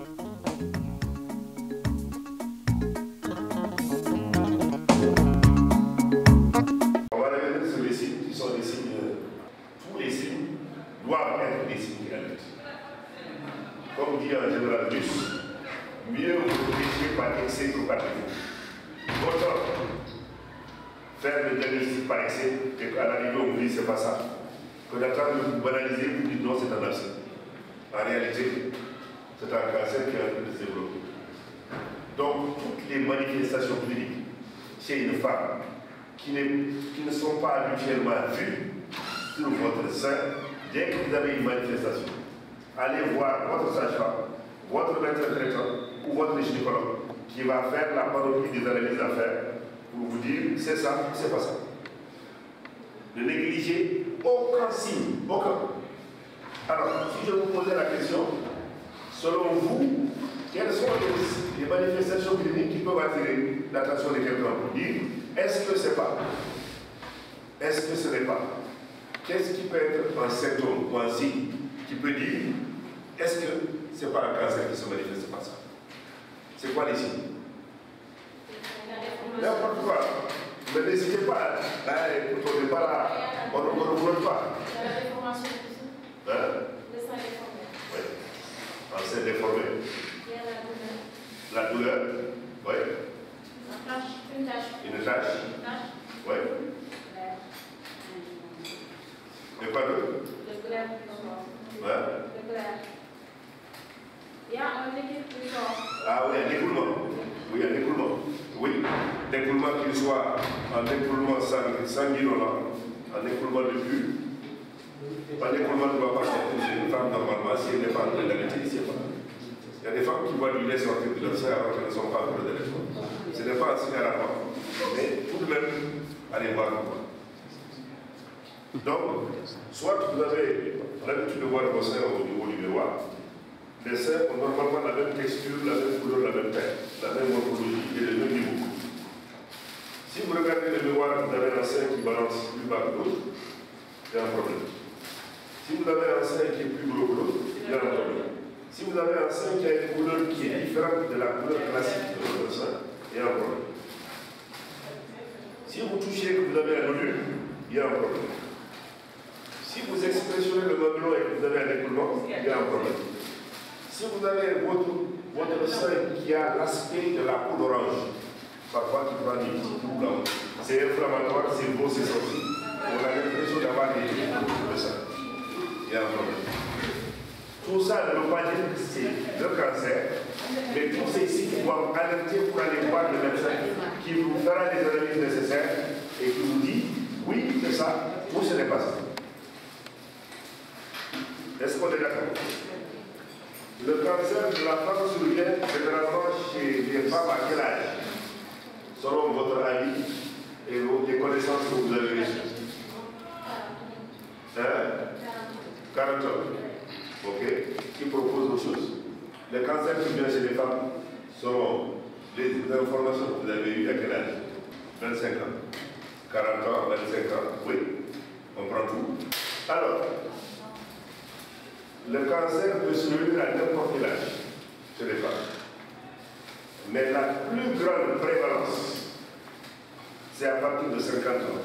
On va revenir sur les signes qui sont des signes. Tous les signes doivent être des signes qui alertent. Comme dit en général Russe, mieux vous prêchez par excès que par défaut. Autant faire le diagnostic par excès et qu'à l'arrivée on vous dit c'est pas ça, que d'attendre de vous banaliser pour dire non c'est un abcès. En réalité, c'est un cancer qui est en train de se développer. Donc toutes les manifestations cliniques chez une femme qui ne sont pas habituellement vues sur votre sein, dès que vous avez une manifestation, allez voir votre sage-femme, votre médecin traitant ou votre gynécologue qui va faire la panoplie des analyses à faire pour vous dire c'est ça ou c'est pas ça. Ne négligez aucun signe, aucun. Alors, si je vous posais la question, selon vous, quelles sont les manifestations cliniques qui peuvent attirer l'attention de quelqu'un pour dire est-ce que c'est pas? Est-ce que ce n'est pas? Qu'est-ce qui peut être un symptôme ou un signe qui peut dire est-ce que ce n'est pas un cancer qui se manifeste par ça? C'est quoi les signes? N'importe quoi. Mais n'hésitez pas. Là, on n'est pas là. On ne vous pas. La déformation du sein. Hein? Le sein déformé. Oui. Un sein déformé. Il y a la douleur. La douleur. Oui. Une tache. Une tache. Une tache. Oui. Et quoi d'autre? Le glaire. Ouais. Le glaire. Il y a un liquide plus fort. Ah oui, un écoulement. Oui, un écoulement. Oui, l'écoulement qu'il soit un écoulement sanguinolent, un écoulement de pus. Un écoulement ne doit pas sortir chez une femme normalement si elle n'est pas en train d'allaiter ici. Il y a des femmes qui voient du lait sortir de leur sein alors qu'elles ne sont pas en train d'allaitement. Ce n'est pas un signe alarmant. Mais tout de même, allez voir pourquoi. Donc, soit vous avez l'habitude de voir vos seins au niveau du miroir. Les seins ont normalement la même texture, la même couleur, la même taille, la même morphologie et le même niveau. Si vous regardez le miroir, vous avez un sein qui balance plus bas que l'autre, il y a un problème. Si vous avez un sein qui est plus gros que l'autre, il y a un problème. Si vous avez un sein qui a une couleur qui est différente de la couleur classique de votre sein, il y a un problème. Si vous touchez que vous avez un nodule, il y a un problème. Si vous expressionnez le mamelon et que vous avez un écoulement, il y a un problème. Si vous avez votre sein qui a l'aspect de la peau d'orange, parfois qui prend des petits trous là, c'est inflammatoire, c'est beau, c'est sorti. On a l'impression d'avoir des trous de ça. Il y a un problème. Tout ça ne veut pas dire que c'est le cancer, mais tous ces signes doivent alerter pour aller voir le médecin qui vous fera les analyses nécessaires et qui vous dit oui, c'est ça, ou ce n'est pas ça. Est-ce qu'on est d'accord? Le cancer de la femme survient généralement chez les femmes à quel âge? Selon votre avis et les connaissances que vous avez reçues. 40 ans. Ok. Qui propose autre chose? Le cancer survient chez les femmes selon les informations que vous avez eues à quel âge? 25 ans. 40 ans, 25 ans. Oui. On prend tout. Alors, le cancer peut survenir à n'importe quel âge chez les femmes. Mais la plus grande prévalence, c'est à partir de 50 ans,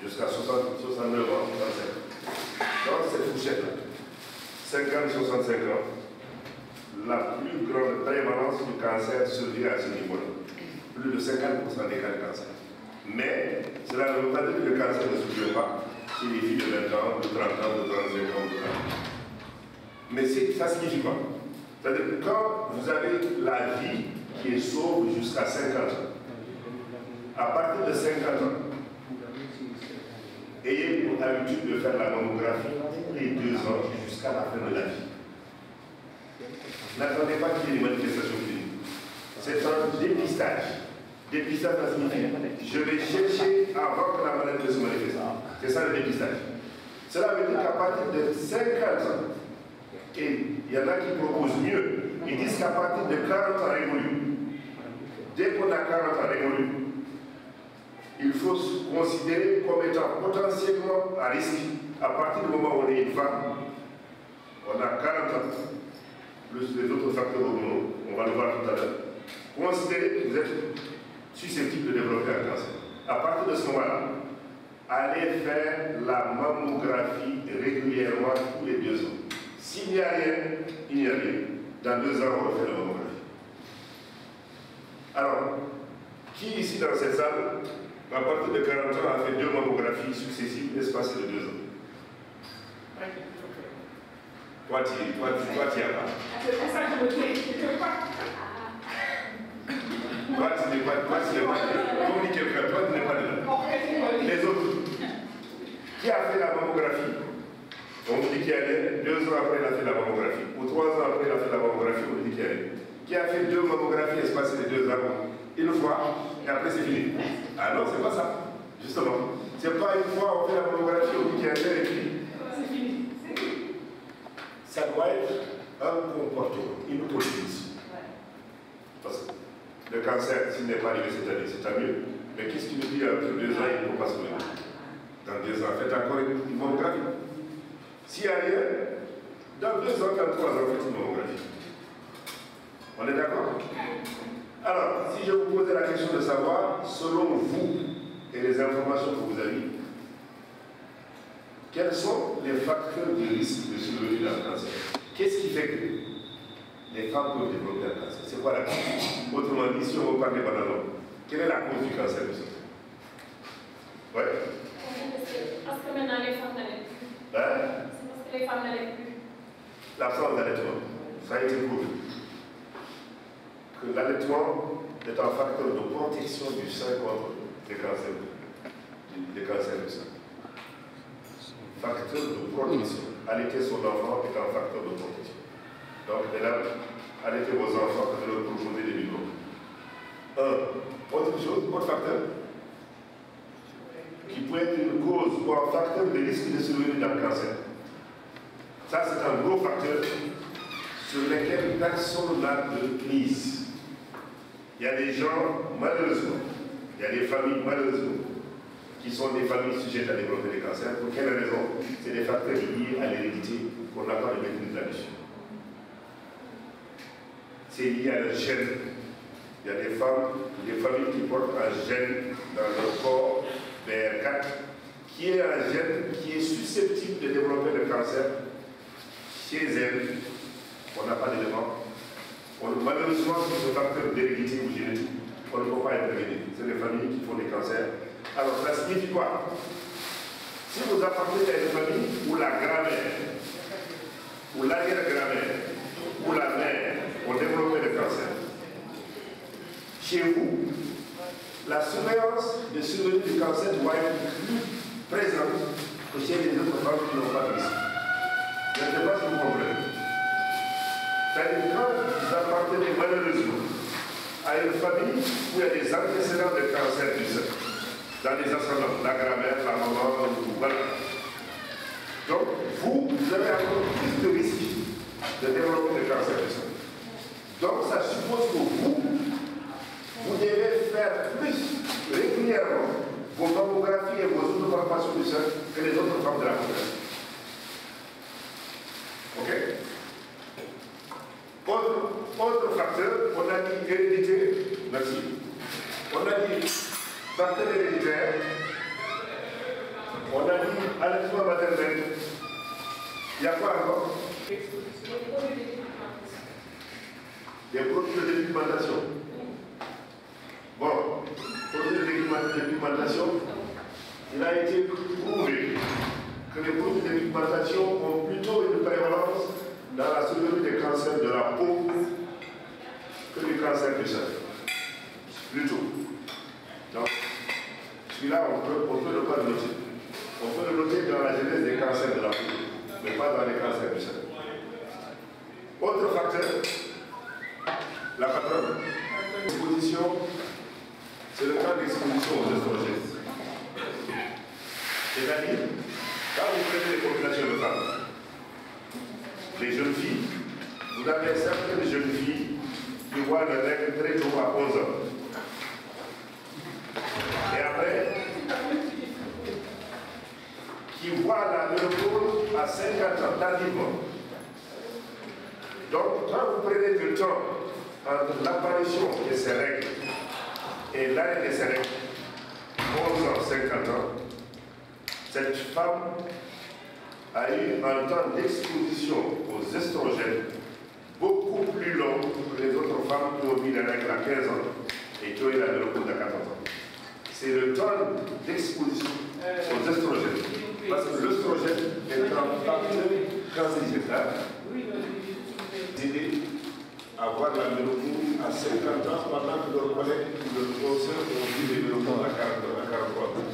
jusqu'à 60, 69 ans, 65 ans. Dans cette fourchette-là, 50-65 ans, la plus grande prévalence du cancer survient à ce niveau-là. Plus de 50% des cas de cancer. Mais cela ne veut pas dire que le cancer ne survient pas chez les filles de 20 ans, de 30 ans, de 35 ans, de 40 ans. Mais ça signifie quoi? C'est-à-dire que quand vous avez la vie qui est sauve jusqu'à 50 ans, à partir de 50 ans, ayez pour habitude de faire la mammographie tous les 2 ans jusqu'à la fin de la vie. N'attendez pas qu'il y ait des manifestations cliniques. C'est un dépistage. Dépistage, ça signifie je vais chercher avant que la maladie ne se manifeste. C'est ça le dépistage. Cela veut dire qu'à partir de 50 ans, et il y en a qui proposent mieux, ils disent qu'à partir de 40 ans révolus, dès qu'on a 40 ans révolus, il faut se considérer comme étant potentiellement à risque à partir du moment où on est une femme, on a 40 ans, plus les autres facteurs considérez que vous êtes susceptible de développer un cancer. À partir de ce moment-là, allez faire la mammographie régulièrement tous les 2 ans. S'il n'y a rien, il n'y a rien. Dans 2 ans, on refait la mammographie. Alors, qui ici dans cette salle, à partir de 40 ans, a fait 2 mammographies successives espacées de 2 ans? Toi, tu n'y as pas. C'est pour ça que je me dis. Toi, tu n'es pas. Toi, tu n'es pas. Comme dit quelqu'un, toi, tu n'es pas dedans. Les autres. Qui a fait la mammographie? On vous dit qu'il y a 2 ans après, il a fait la mammographie. Ou 3 ans après, il a fait la mammographie, on vous dit qu'il y a qui a fait 2 mammographies espacées de 2 ans? Une fois, et après c'est fini. Ah non, c'est pas ça. Justement. C'est pas une fois on fait la mammographie, on dit qu'il y a et puis c'est fini. Ça doit être un comportement, une politique. Parce que le cancer, s'il n'est pas arrivé cette année, c'est tant mieux. Mais qu'est-ce qui nous dit après 2 ans, il ne faut pas se lever? Dans 2 ans, faites encore une mammographie. S'il n'y a rien, dans 2 ans, dans 3 ans, faites une mammographie. On est d'accord? Alors, si je vous posais la question de savoir, selon vous et les informations que vous avez, quels sont les facteurs de risque de survenue d'un cancer? Qu'est-ce qui fait que les femmes peuvent développer un cancer? C'est quoi la cause? Autrement dit, si on veut parler banalement, quelle est la cause du cancer du sein? Ouais? Parce que maintenant les femmes n'allaitent plus. Hein? C'est parce que les femmes n'allaitent plus. L'absence d'allaitement, ça a été prouvé. Que l'allaitement est un facteur de protection du sein contre les cancers du sein. Facteur de protection. Allaiter son enfant est un facteur de protection. Donc, mesdames, allaitez vos enfants pour leur proposer des microbes. Autre chose, autre facteur qui peut être une cause ou un facteur de risque de survenue d'un cancer. Ça, c'est un gros facteur sur lequel personne n'a de prise. Il y a des gens, malheureusement, il y a des familles, malheureusement, qui sont des familles sujettes à développer des cancers. Pour quelle raison? C'est des facteurs liés à l'hérédité qu'on n'a pas de maîtrise là-dessus. C'est lié à leur gène. Il y a des femmes, des familles qui portent un gène dans leur corps, BR4, qui est un gène qui est susceptible de développer le cancer chez elles. On n'a pas d'éléments. Malheureusement, c'est ce facteur d'hérédité ou génétique, on ne peut pas intervenir. C'est les familles qui font des cancers. Alors, ça signifie quoi? Si vous appartenez à une famille où la grand-mère, ou l'arrière-grand-mère, ou la mère ont développé le cancer, chez vous, la surveillance de survenue du cancer doit être plus présente que chez les autres femmes qui n'ont pas de risque. Je ne sais pas si vous comprenez. C'est-à-dire que quand vous appartenez malheureusement à une famille où il y a des antécédents de cancer du sein, dans les ascendants, la grand-mère, la maman, voilà. Donc, vous avez encore plus de risques de développer le cancer du sein. Donc, ça suppose que vous devez faire plus régulièrement vos mammographies et vos autres palpations du sein que les autres femmes de la population. Ok? Autre facteur, on a dit hérédité, merci. On a dit facteur héréditaire, on a dit allaitement maternel. Il y a quoi encore? Des produits de dépigmentation. Bon, produits de dépigmentation, il a été prouvé que les produits de dépigmentation ont plutôt une prévalence dans la survenue des cancers de la peau que les cancers du sein. Plutôt. Donc, celui-là, on peut ne pas le noter. On peut le noter dans la genèse des cancers de la peau, mais pas dans les cancers du sein. Autre facteur, la patronne. L'exposition, c'est le cas d'exposition aux oestrogènes. C'est-à-dire, quand vous prenez les populations de femmes, les jeunes filles, vous avez certaines jeunes filles qui voient le règle très tôt à 11 ans. Et après, qui voient la ménopause à 50 ans, tardivement. Donc, quand vous prenez du temps entre l'apparition de ces règles et l'arrêt de ces règles, 11 ans, 50 ans, cette femme a eu un temps d'exposition aux estrogènes beaucoup plus long que les autres femmes qui ont eu les règles à 15 ans et qui ont eu la ménopause à 14 ans. C'est le temps d'exposition aux estrogènes. Parce que l'œstrogène est un facteur cancérigène. D'aider à avoir la ménopause à 50 ans pendant que leurs collègues ou leurs consoeurs ont vu les ménopauses à 43 ans.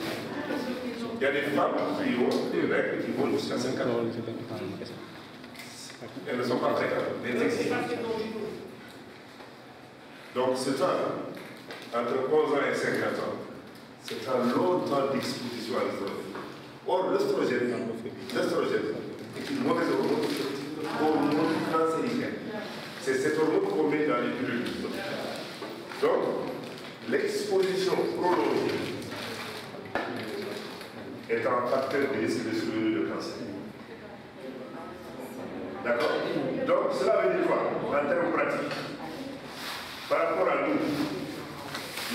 Il y a des femmes qui ont des règles qui vont jusqu'à 50 ans. Elles ne sont pas fréquentes, des excès. Donc ce temps, entre 11 ans et 50 ans, c'est un long temps d'exposition à l'œstrogène. Or, l'œstrogène est une mauvaise hormone cancérigène. C'est cette hormone qu'on met dans les pilules. Donc, l'exposition prolongée est un facteur de risque de survenue de cancer. D'accord? Donc, cela veut dire quoi? En termes pratiques, par rapport à nous,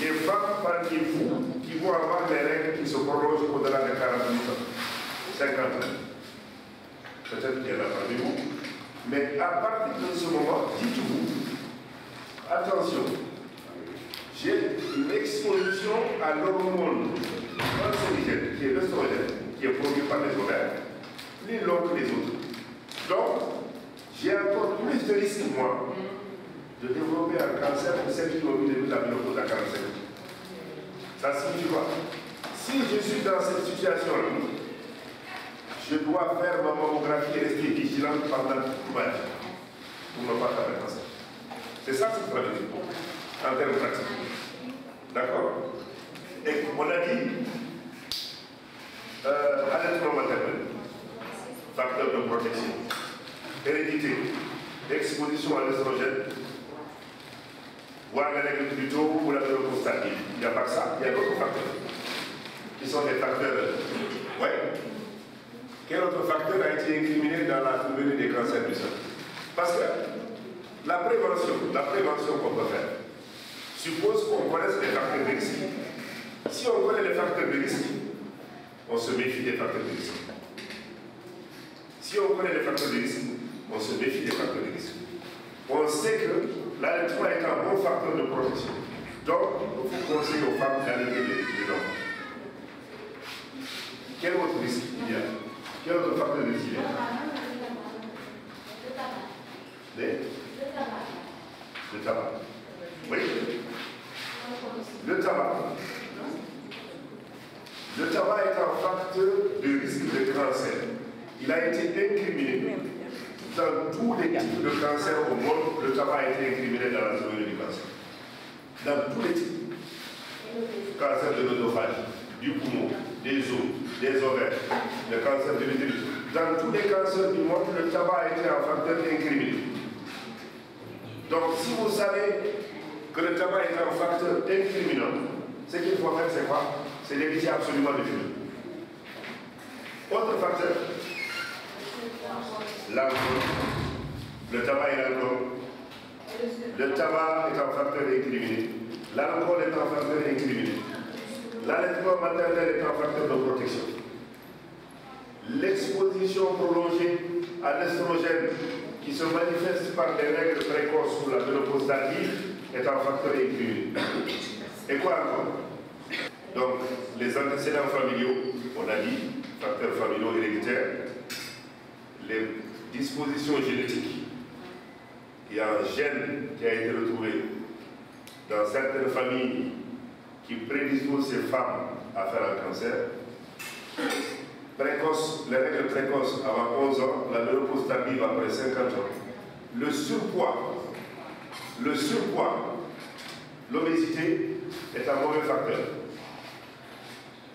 les femmes parmi vous qui vont avoir des règles qui se prolongent au-delà de 48 ans, 50 ans. Peut-être qu'il y en a parmi vous. Mais à partir de ce moment, dites-vous, attention, j'ai une exposition à l'hormone cancérigène, qui est l'œstrogène, qui est produit par les ovaires, plus long que les autres. Donc, j'ai encore plus de risques, moi, de développer un cancer que celles qui ont eu de la ménopause à 45 ans. Ça signifie quoi? Si je suis dans cette situation-là, je dois faire ma mammographie et rester vigilante pendant toute ma vie pour ne pas faire un cancer. C'est ça ce que ça veut dire en termes pratiques. D'accord? Et on a dit allaitement maternel, facteur de protection, hérédité, exposition à l'œstrogène, voir les règles plus tôt ou la ménopause tardive. Il n'y a pas que ça, il y a d'autres facteurs qui sont des facteurs. Ouais. Quel autre facteur a été incriminé dans la survenue des cancers du sein? Parce que la prévention qu'on peut faire suppose qu'on connaisse les facteurs de risque. Si on connaît les facteurs de risque, on se méfie des facteurs de risque. Si on connaît les facteurs de risque, on se méfie des facteurs de risque. On sait que l'allaitement est un bon facteur de protection. Donc, il faut conseiller aux femmes d'allaiter les enfants. Quel autre risque il y a? Quel autre facteur de risque il y a? Le tabac. Oui. Le tabac. Le tabac est un facteur de risque de cancer. Il a été incriminé. Dans tous les types de cancers au monde, le tabac a été incriminé dans la survenue du cancer. Dans tous les types. Cancer de l'œsophage, du poumon, des os, des ovaires, le cancer de l'utérus. Dans tous les cancers du monde, le tabac a été un facteur incriminé. Donc, si vous savez que le tabac est un facteur incriminant, ce qu'il faut faire, c'est quoi? C'est d'éviter absolument de fumer. Autre facteur, l'alcool. Le tabac et l'alcool. Le tabac est un facteur incriminé. L'alcool est un facteur incriminé. L'allaitement maternel est un facteur de protection. L'exposition prolongée à l'œstrogène qui se manifeste par des règles précoces ou la ménopause tardive est un facteur incriminé. Et quoi encore? Donc, les antécédents familiaux, on a dit, facteurs familiaux héréditaires, les dispositions génétiques. Il y a un gène qui a été retrouvé dans certaines familles qui prédispose ces femmes à faire un cancer. Précoce, les règles précoces avant 11 ans, la ménopause tardive après 50 ans. Le surpoids, l'obésité est un mauvais facteur.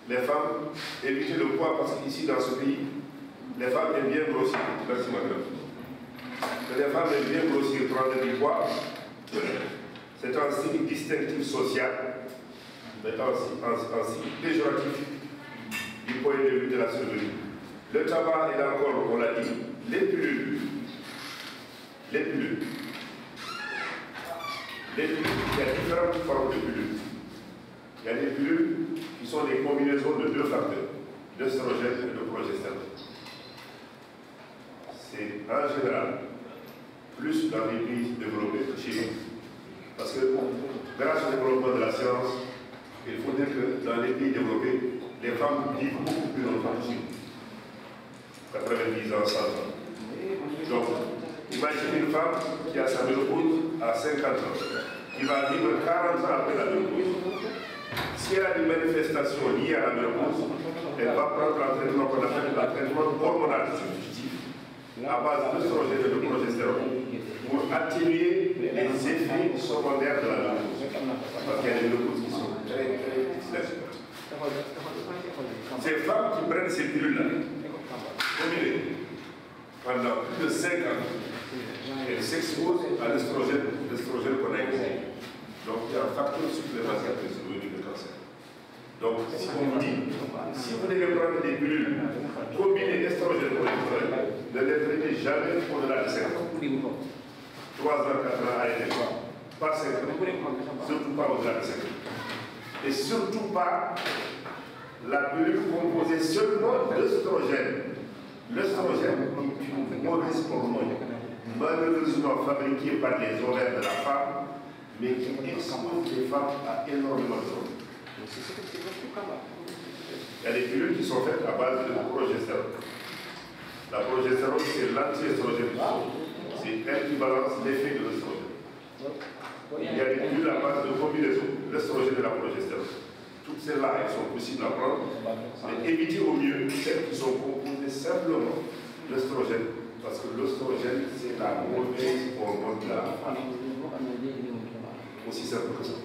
Les femmes, évitez le poids parce qu'ici dans ce pays, les femmes aiment bien grossir. Merci madame. Les femmes aiment bien grossir, prendre du poids. C'est un signe distinctif social, mais un signe péjoratif du point de vue de la survenue. Le tabac et l'alcool, on l'a dit, les pilules. Les pilules, il y a différentes formes de pilules. Il y a des pilules qui sont des combinaisons de deux facteurs, d'œstrogène et de progestérone. C'est en général plus dans les pays développés que chez nous. Parce que grâce au développement de la science, il faut dire que dans les pays développés, les femmes vivent beaucoup plus longtemps que chez nous. 90 ans, 100 ans. Donc, imaginez une femme qui a sa ménopause à 50 ans, qui va vivre 40 ans après la ménopause. Si elle a des manifestations liées à la ménopause, elle va prendre un traitement qu'on appelle un traitement hormonal substitutif à base d'œstrogène et de progestérone pour atténuer les effets secondaires de la ménopause. Parce qu'il y a des ménopauses qui sont très difficiles. Ces femmes qui prennent ces pilules-là, pendant plus de 5 ans, elles s'exposent à l'estrogène qu'on a ici. Donc il y a un facteur supplémentaire de survenue de cancer. Donc si on vous dit, si vous devez prendre des pilules combinées estrogène pour l'estrogène, ne les traitez jamais au-delà de 5 ans. 3 ans, 4 ans à être pas 5 ans, surtout pas au-delà de 5 ans. Et surtout pas la pilule composée seulement d'œstrogène. L'œstrogène est une mauvaise hormone, malheureusement fabriquée par les ovaires de la femme, mais qui expose les femmes à énormément de choses. Il y a des pilules qui sont faites à base de progestérone. La progestérone, c'est l'anti-estrogène. C'est elle qui balance l'effet de l'œstrogène. Il y a des pilules à base de combinaison, l'œstrogène et la progestérone. Toutes celles-là, elles sont possibles à prendre, mais évitez au mieux celles qui sont composées simplement d'œstrogène, parce que l'œstrogène, c'est la mauvaise hormone de la femme. Aussi simple que ça.